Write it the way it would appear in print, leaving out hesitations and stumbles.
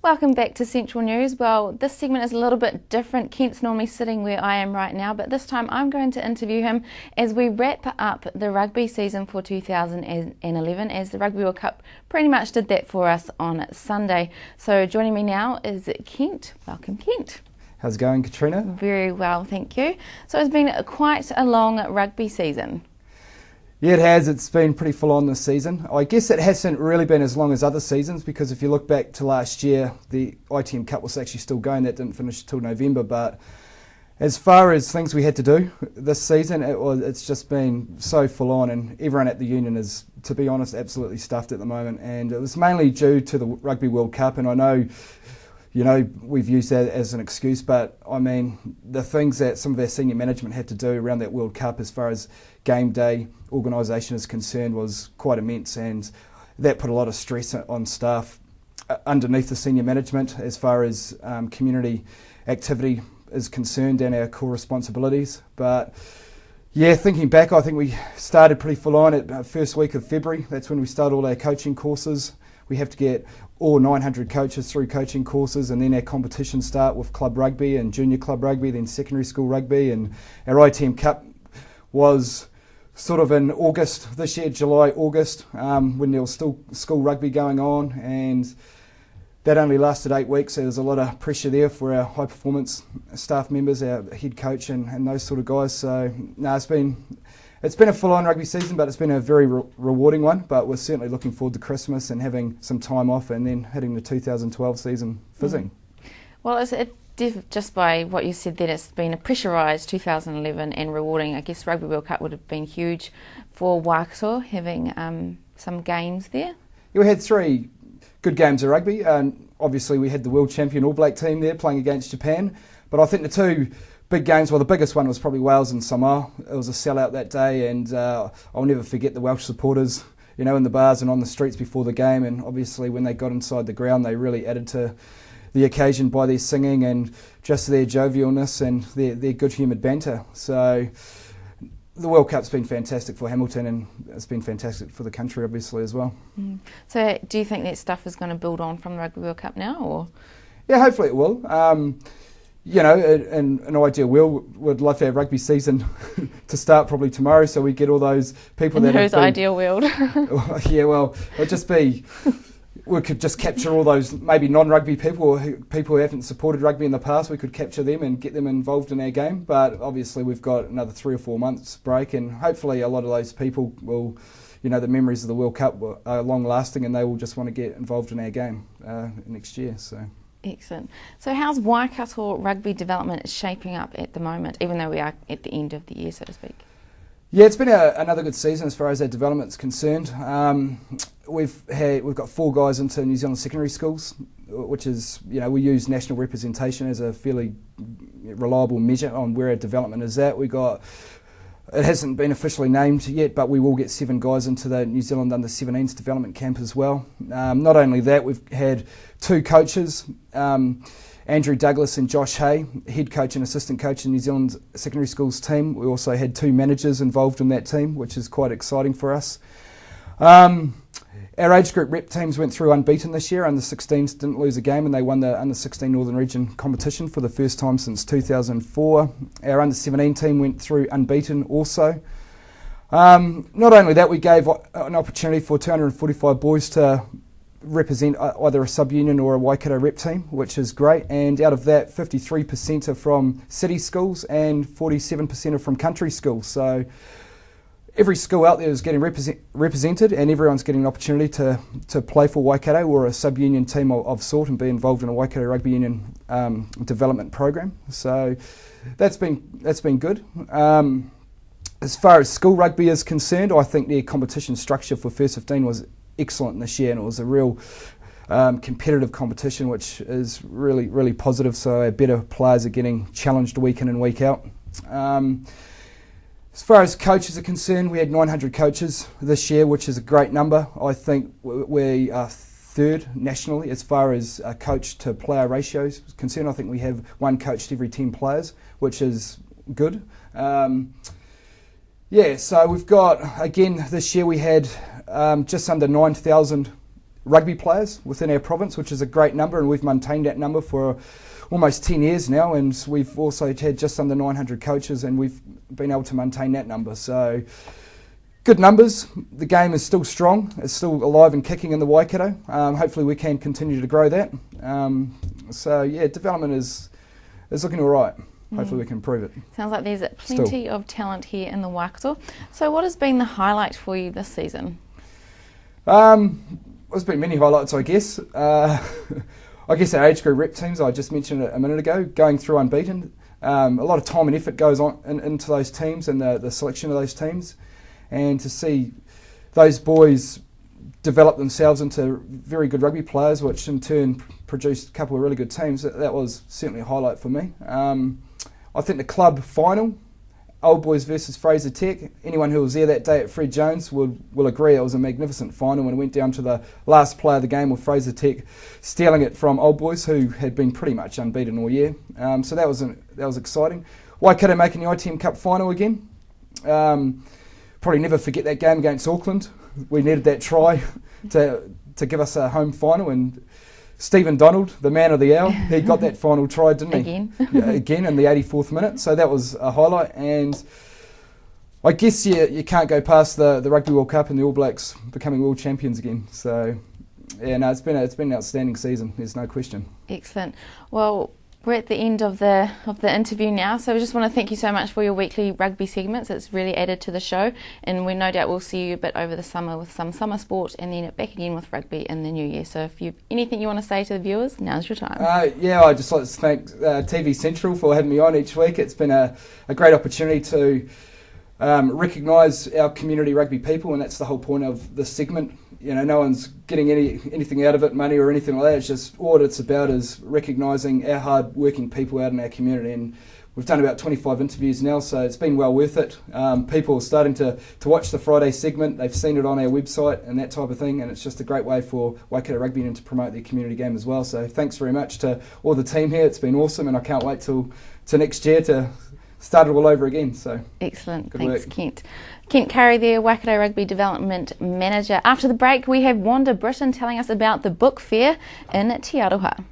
Welcome back to Central News. Well, this segment is a little bit different. Kent's normally sitting where I am right now, but this time I'm going to interview him as we wrap up the rugby season for 2011, as the Rugby World Cup pretty much did that for us on Sunday. So joining me now is Kent. Welcome, Kent. How's it going, Katrina? Very well, thank you. So it's been quite a long rugby season. Yeah, it has. It's been pretty full on this season. I guess it hasn't really been as long as other seasons, because if you look back to last year, the ITM Cup was actually still going. That didn't finish till November. But as far as things we had to do this season, it's just been so full on, and everyone at the union is, to be honest, absolutely stuffed at the moment. And it was mainly due to the Rugby World Cup, and I know, you know, we've used that as an excuse, but I mean, the things that some of our senior management had to do around that World Cup as far as game day organisation is concerned was quite immense, and that put a lot of stress on staff underneath the senior management as far as community activity is concerned and our core responsibilities. But yeah, thinking back, I think we started pretty full on at first week of February. That's when we started all our coaching courses. We have to get all 900 coaches through coaching courses, and then our competitions start with club rugby and junior club rugby, then secondary school rugby, and our ITM Cup was sort of in August this year, July, August, when there was still school rugby going on, and that only lasted 8 weeks, so there's a lot of pressure there for our high performance staff members, our head coach and those sort of guys. So no, it's been a full-on rugby season, but it's been a very rewarding one. But we're certainly looking forward to Christmas and having some time off, and then hitting the 2012 season fizzing. Well, just by what you said then, it's been a pressurised 2011 and rewarding. I guess Rugby World Cup would have been huge for Waikato, having some games there. Yeah, we had 3 good games of rugby. Obviously, we had the world champion All Black team there playing against Japan. But I think the 2 big games, well, the biggest one was probably Wales and Samoa. It was a sellout that day, and I'll never forget the Welsh supporters, you know, in the bars and on the streets before the game. And obviously, when they got inside the ground, they really added to the occasion by their singing and just their jovialness and their good-humoured banter. So the World Cup's been fantastic for Hamilton, and it's been fantastic for the country, obviously, as well. So do you think that stuff is going to build on from the Rugby World Cup now, or? Yeah, hopefully it will. You know, in an ideal world, we'd love to have rugby season to start probably tomorrow, so we get all those people that whose ideal world? Yeah, well, it'd just be, we could just capture all those maybe non-rugby people, or people who haven't supported rugby in the past. We could capture them and get them involved in our game. But obviously we've got another 3 or 4 months break, and hopefully a lot of those people will, you know, the memories of the World Cup are long-lasting, and they will just want to get involved in our game next year. So. Excellent. So how's Waikato rugby development shaping up at the moment, even though we are at the end of the year, so to speak? Yeah, it's been another good season as far as our development's concerned. We've got 4 guys into New Zealand secondary schools, which is, you know, we use national representation as a fairly reliable measure on where our development is at. It hasn't been officially named yet, but we will get 7 guys into the New Zealand Under-17s development camp as well. Not only that, we've had 2 coaches, Andrew Douglas and Josh Hay, head coach and assistant coach in New Zealand secondary schools team. We also had 2 managers involved in that team, which is quite exciting for us. Our age group rep teams went through unbeaten this year. Under-16s didn't lose a game, and they won the Under-16 Northern Region competition for the first time since 2004. Our Under-17 team went through unbeaten also. Not only that, we gave an opportunity for 245 boys to represent either a sub-union or a Waikato rep team, which is great. And out of that, 53% are from city schools and 47% are from country schools. So every school out there is getting represented, and everyone's getting an opportunity to play for Waikato or a sub-union team of sort and be involved in a Waikato Rugby Union development program. So that's been good. As far as school rugby is concerned, I think their competition structure for First 15 was excellent this year, and it was a real competitive competition, which is really, really positive. So our better players are getting challenged week in and week out. As far as coaches are concerned, we had 900 coaches this year, which is a great number. I think we are 3rd nationally as far as coach to player ratios is concerned. I think we have 1 coach to every 10 players, which is good. Yeah, so we've got, again, this year we had just under 9,000 rugby players within our province, which is a great number, and we've maintained that number for almost 10 years now, and we've also had just under 900 coaches, and we've been able to maintain that number. So good numbers. The game is still strong. It's still alive and kicking in the Waikato. Hopefully we can continue to grow that. So yeah, development is looking all right. Hopefully we can improve it. Sounds like there's plenty of talent here in the Waikato. So what has been the highlight for you this season? There's been many highlights, I guess. I guess our age group rep teams, I just mentioned it a minute ago, going through unbeaten. A lot of time and effort goes on into those teams and the selection of those teams. And to see those boys develop themselves into very good rugby players, which in turn produced a couple of really good teams, that was certainly a highlight for me. I think the club final, Old Boys versus Fraser Tech, anyone who was there that day at Fred Jones will agree it was a magnificent final when it went down to the last play of the game with Fraser Tech stealing it from Old Boys, who had been pretty much unbeaten all year. So that was exciting. Waikato making the ITM Cup final again. Probably never forget that game against Auckland. We needed that try to give us a home final, and Stephen Donald, the man of the hour, he got that final try, didn't he? Again. Yeah, again in the 84th minute. So that was a highlight. And I guess you can't go past the Rugby World Cup and the All Blacks becoming world champions again. So yeah, no, it's been an outstanding season. There's no question. Excellent. Well, we're at the end of the interview now, so we just want to thank you so much for your weekly rugby segments. It's really added to the show, and we no doubt will see you a bit over the summer with some summer sport, and then back again with rugby in the new year. So if you anything you want to say to the viewers, now's your time. Yeah, I'd just like to thank TV Central for having me on each week. It's been a great opportunity to recognise our community rugby people, and that's the whole point of this segment. You know, no one's getting anything out of it, money or anything like that. It's just all it's about is recognising our hard-working people out in our community. And we've done about 25 interviews now, so it's been well worth it. People are starting to watch the Friday segment. They've seen it on our website and that type of thing, and it's just a great way for Waikato Rugby Union to promote their community game as well. So thanks very much to all the team here. It's been awesome, and I can't wait till next year to start it all over again. So excellent. Thanks, work. Kent. Kent Curry there, Waikato Rugby Development Manager. After the break, we have Wanda Britton telling us about the book fair in Te Aroha.